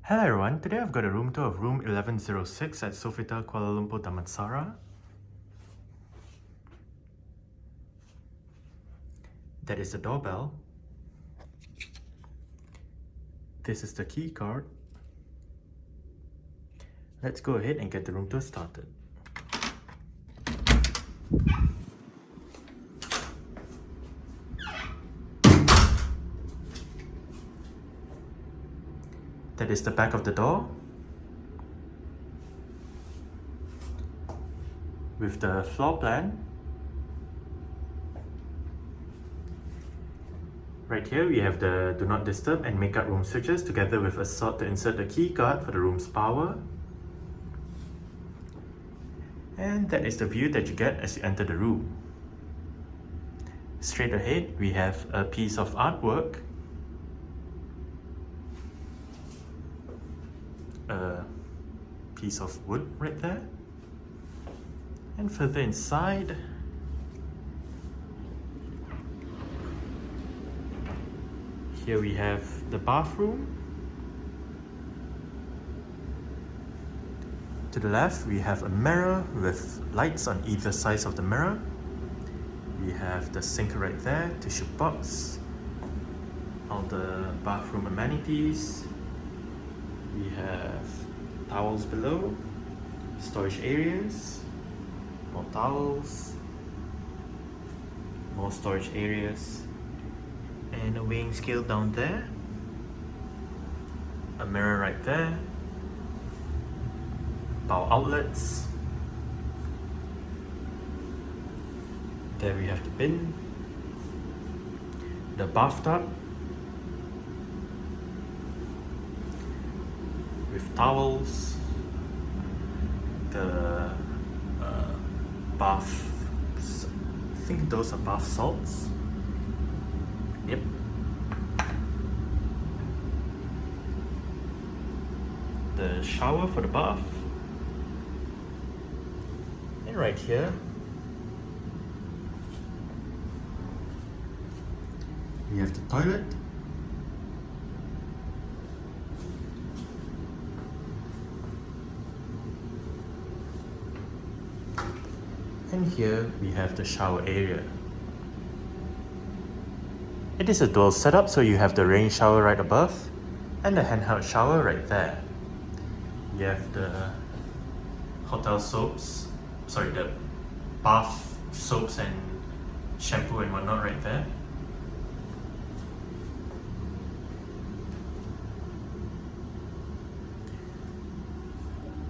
Hello everyone, today I've got a room tour of room 1106 at Sofitel Kuala Lumpur Damansara. That is the doorbell. This is the key card. Let's go ahead and get the room tour started. That is the back of the door with the floor plan. Right here we have the do not disturb and make up room switches together with a slot to insert the key card for the room's power. And that is the view that you get as you enter the room. Straight ahead we have a piece of artwork, a piece of wood right there, and further inside here we have the bathroom. To the left we have a mirror with lights on either side of the mirror. We have the sink right there, tissue box, all the bathroom amenities. We have towels below, storage areas, more towels, more storage areas, and a weighing scale down there, a mirror right there, power outlets. There we have the bin, the bathtub with towels, the bath, I think those are bath salts. Yep. The shower for the bath. And right here we have the toilet. And here we have the shower area. It is a dual setup, so you have the rain shower right above and the handheld shower right there. You have the hotel soaps, sorry, the bath soaps and shampoo and whatnot right there.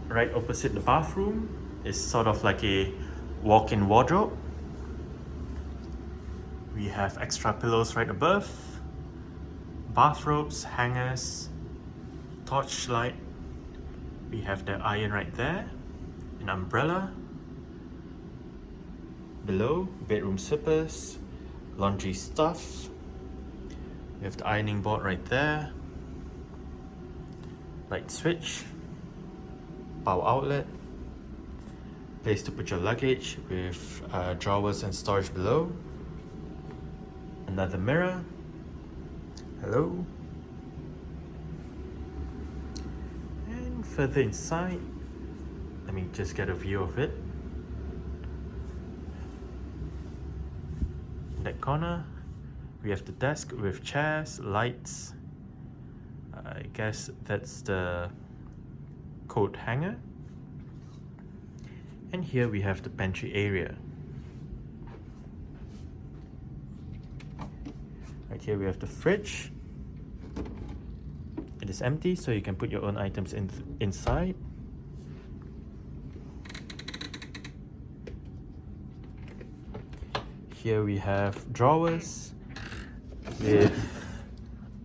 Right opposite the bathroom is sort of like a walk-in wardrobe. We have extra pillows right above, bathrobes, hangers, torchlight. We have the iron right there, an umbrella. Below, bedroom slippers, laundry stuff. We have the ironing board right there, light switch, power outlet, place to put your luggage with drawers and storage below. Another mirror. Hello. And further inside, let me just get a view of it. In that corner, we have the desk with chairs, lights. I guess that's the coat hanger. And here we have the pantry area. Right here we have the fridge. It is empty, so you can put your own items inside. Here we have drawers with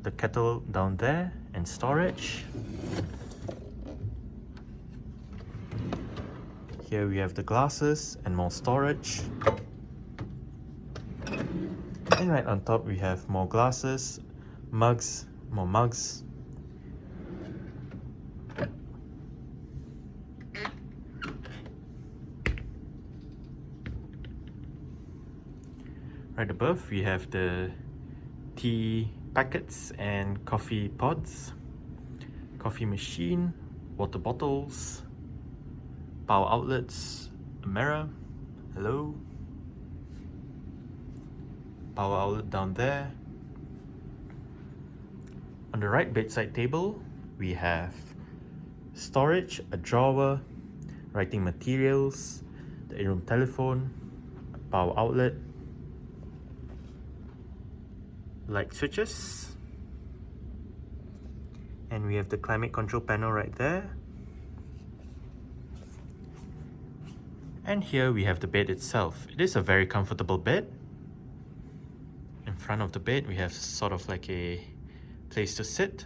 the kettle down there and storage. Here we have the glasses and more storage. And right on top we have more glasses, mugs, more mugs. Right above we have the tea packets and coffee pods. coffee machine, water bottles, power outlets, a mirror, hello, power outlet down there. On the right bedside table, we have storage, a drawer, writing materials, the in-room telephone, a power outlet, light switches, and we have the climate control panel right there. And here we have the bed itself. It is a very comfortable bed. In front of the bed, we have sort of like a place to sit.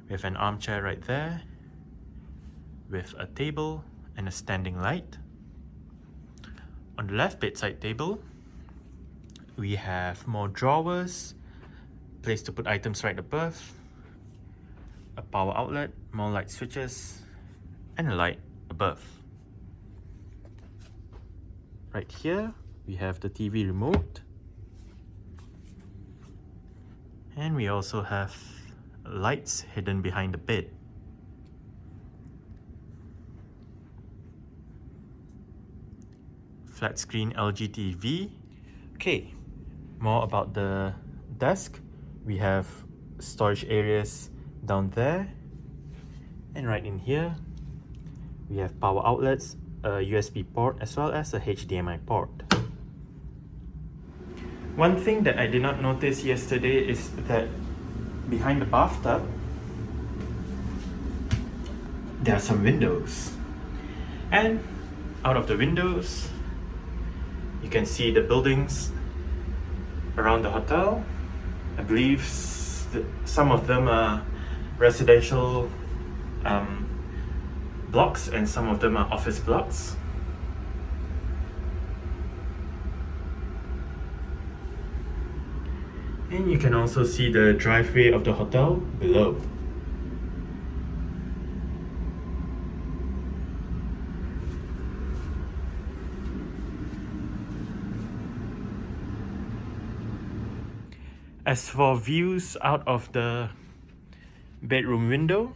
We have an armchair right there with a table and a standing light. On the left bedside table, we have more drawers, place to put items right above, a power outlet, more light switches, and a light above. Right here, we have the TV remote. And we also have lights hidden behind the bed. Flat screen LG TV. Okay, more about the desk. We have storage areas down there. And right in here, we have power outlets, a USB port, as well as a HDMI port. One thing that I did not notice yesterday is that behind the bathtub, there are some windows. And out of the windows, you can see the buildings around the hotel. I believe some of them are residential blocks and some of them are office blocks. And you can also see the driveway of the hotel below. As for views out of the bedroom window,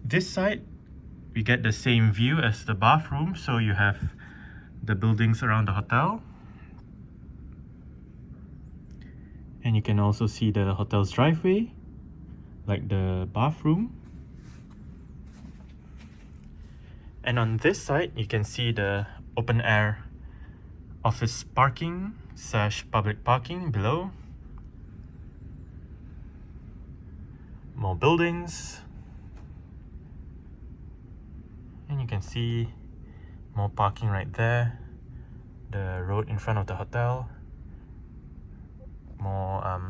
this side we get the same view as the bathroom, so you have the buildings around the hotel. And you can also see the hotel's driveway, like the bathroom. And on this side, you can see the open air office parking / public parking below. More buildings. And you can see more parking right there. The road in front of the hotel. More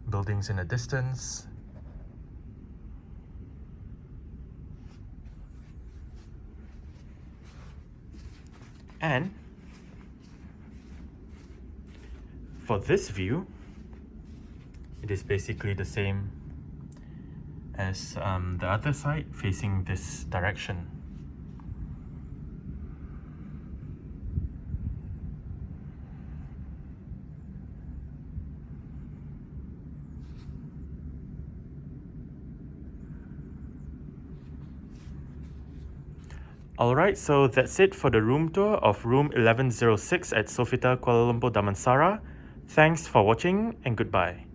buildings in the distance. And for this view, it is basically the same as the other side facing this direction. Alright, so that's it for the room tour of room 1106 at Sofitel Kuala Lumpur Damansara. Thanks for watching and goodbye.